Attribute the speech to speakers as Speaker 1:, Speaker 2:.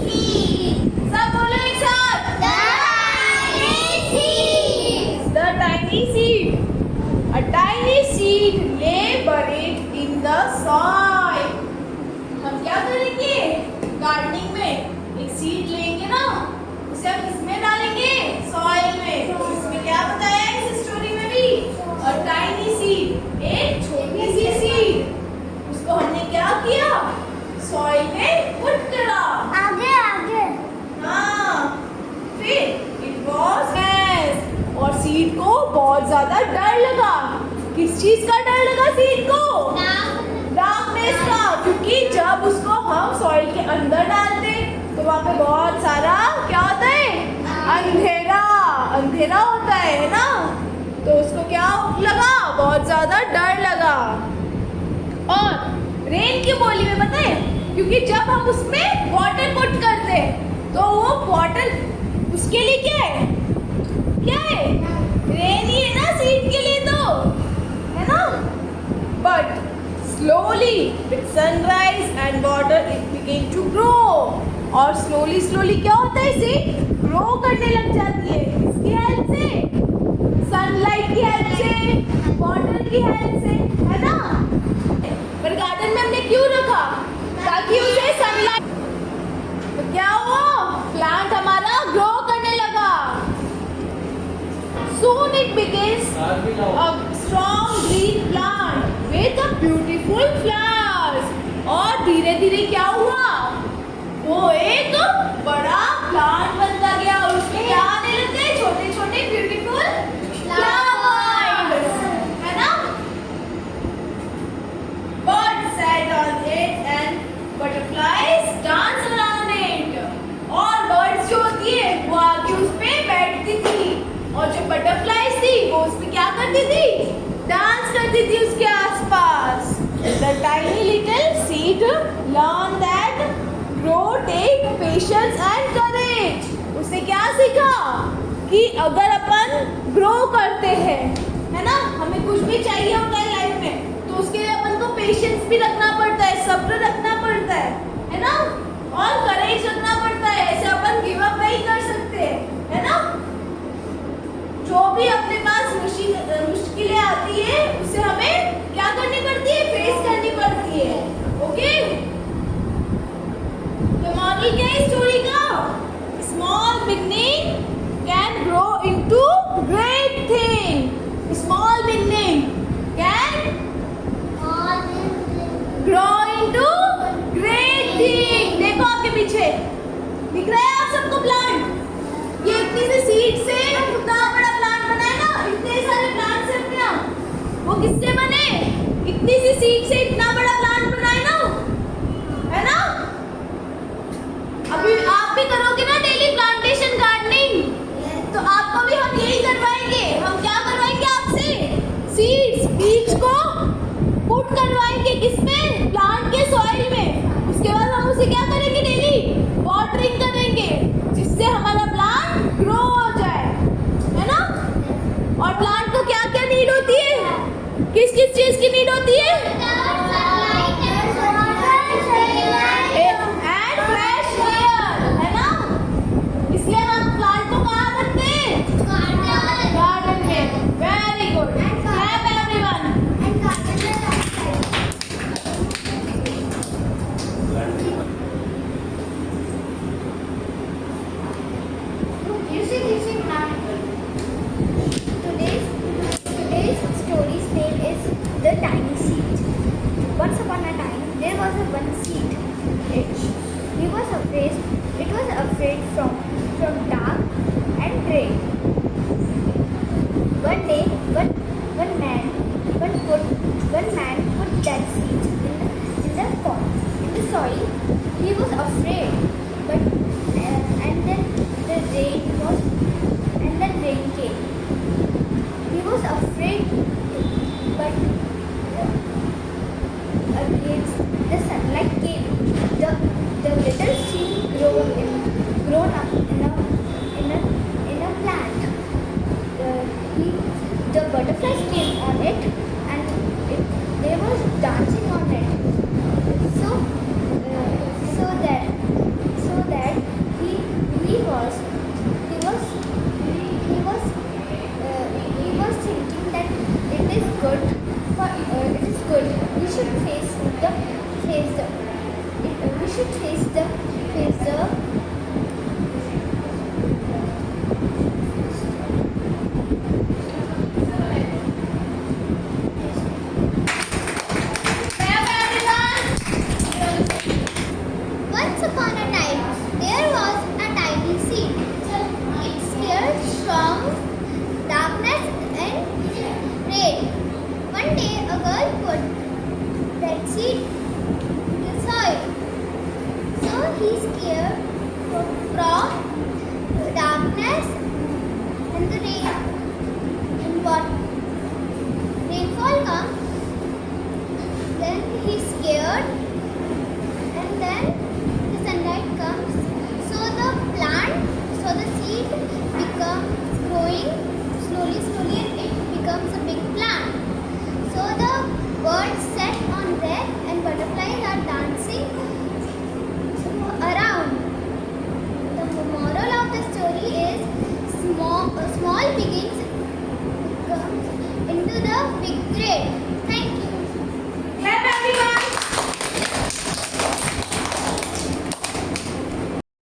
Speaker 1: seed.
Speaker 2: सब बोलो एक साथ.
Speaker 1: The tiny seed.
Speaker 2: The tiny seed. A tiny seed lay buried in the soil. हम क्या करेंगे? गार्डनिंग में एक सीड लेंगे ना, उसे हम किसमें डालेंगे? सॉइल में. तो इसमें क्या बताया है इस स्टोरी में भी? A tiny seed, एक छोटी सी सीड. उसको हमने क्या किया? सॉइल में पुट करा.
Speaker 1: आगे आगे.
Speaker 2: हाँ, फिर इट वॉज एज, और सीड को बहुत ज्यादा डर लगा. किस चीज का डर लगा सीड को? डार्कनेस का. क्योंकि जब उसको हम सॉइल के अंदर डालते तो वहाँ पे बहुत सारा क्या होता है? अंधेरा. अंधेरा होता है ना. तो उसको क्या लगा? बहुत ज्यादा डर लगा. और रेन की बोली में पता है, क्योंकि जब हम उसमें वाटर पुट करते हैं तो वो वाटर उसके लिए क्या है? क्या है? रेन ही है ना सीड के लिए, तो है ना. But slowly with sunrise and water it began to grow. और स्लोली स्लोली क्या होता है? इसे ग्रो करने लग जाती है. किसकी हेल्प से? सनलाइट की हेल्प से, वाटर की हेल्प से, है ना. पर गार्डन में हमने क्यों रखा? ताकि उसे सनलाइट. तो क्या हुआ? प्लांट हमारा ग्रो करने लगा. Soon it begins a strong green plant with a beautiful flowers. और धीरे धीरे क्या हुआ? वो एक बड़ा प्लांट बनता गया और उसमें क्या आने लगे? छोटे छोटे ब्यूटीफुल फ्लावर्स, है ना. Birds sat on it and butterflies danced around it. और birds जो होती है वो आके उस पे बैठती थी, और जो बटरफ्लाइज थी वो उस पे क्या करती थी? डांस करती थी उसके आसपास. The tiny little seed learned that grow take patience and courage. उसने क्या सीखा? कि अगर अपन ग्रो करते हैं, है ना, हमें कुछ भी चाहिए होता है लाइफ में, तो उसके लिए अपन को पेशेंस भी रखना पड़ता है, सब्र रखना पड़ता है ना, और करेज रखना पड़ता है. ऐसे अपन गिव अप नहीं कर सकते, है ना. जो भी अपने पास मुश्किलें आती है उसे हमें क्या करनी पड़ती है? फेस करनी पड़ती है. ओके. तो मॉरल क्या है स्टोरी का? Small beginning can grow into great thing. Small beginning can grow into great thing. देखो आपके पीछे दिख रहा है आप सबको प्लांट? ये इतनी सी सीड से कितना बड़ा प्लांट बना है ना. इतने सारे प्लांट्स हैं अपने यहाँ. वो किससे बने? इतनी सी सीड से इतना बड़ा प्लांट बना है ना. अभी आप भी करोगे ना डेली प्लांटेशन गार्डनिंग, तो आपको भी हम यही करवाएंगे. हम क्या करवाएंगे आपसे? सीड्स, बीज को पुट करवाएंगे किसमें? प्लांट के सॉइल में. उसके बाद हम उसे क्या करेंगे? डेली वाटरिंग करेंगे, जिससे हमारा प्लांट ग्रो हो जाए, है ना. और प्लांट को क्या क्या नीड होती है? किस किस चीज की नीड होती है? एंड फ्रेश एयर, है ना. इसलिए हम प्लांट को कहाँ रखते हैं? गार्डन में. Very good. Clap everyone.
Speaker 1: Today's story's name is The Tiny Seed. Once upon a time, there was a one seed. It was afraid from dark and rain. One day, one man put that seed in the pot, in the soil. He was afraid, but and then rain came. He was afraid, but against the sunlight came. The little seed grown up in a plant. The butterflies came on it, and they was dancing on it. So that should face the Once upon a time, there was a tiny seed. It scared from darkness and rain. One day, a girl put that seed in the soil. So he scared from darkness and the rain. And what rainfall comes, then he scared, and then the sunlight comes. So the plant, so the seed becomes growing slowly, and it becomes a big plant. So the birds set on there and butterflies are dancing around. The moral of the story is small beginnings becomes into the big great.